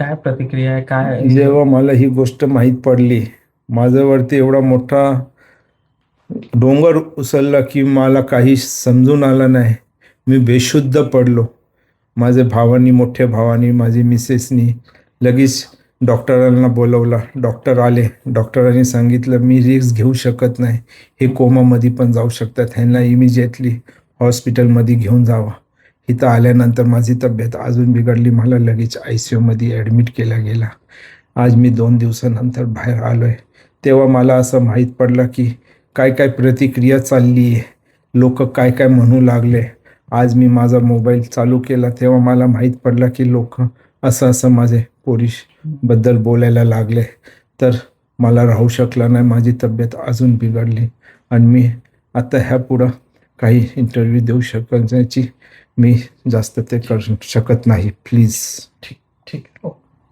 काय प्रतिक्रिया आहे? काय जेव्हा मला ही गोष्ट माहीत पडली, माझ्यावरती एवढा मोठा डोंगर उचलला की मला काही समजून आलं नाही. मी बेशुद्ध पडलो. माझ्या भावानी, मोठ्या भावानी, माझी मिसेसनी लगेच डॉक्टरांना बोलवलं. डॉक्टर आले. डॉक्टरांनी सांगितलं मी रिस्क घेऊ शकत नाही, हे कोमामध्ये पण जाऊ शकतात, ह्यांना इमिजिएटली हॉस्पिटलमध्ये घेऊन जावं. इथं आल्यानंतर माझी तब्येत अजून बिघडली. मला लगेच ICUमध्ये ॲडमिट केलं गेला. आज मी 2 दिवसानंतर बाहेर आलो आहे. तेव्हा मला असं माहीत पडलं की काय काय प्रतिक्रिया चालली आहे, लोक काय काय म्हणू लागले. आज मी माझा मोबाईल चालू केला तेव्हा मला माहीत पडलं की लोक असं असं माझे बद्दल बोलायला लागले. तर मला राहू शकलं नाही. माझी तब्येत अजून बिघडली आणि मी आता ह्या पुढं काही इंटरव्ह्यू देऊ शकण्याची मी जास्त ते करू शकत नाही. प्लीज. ठीक ठीक.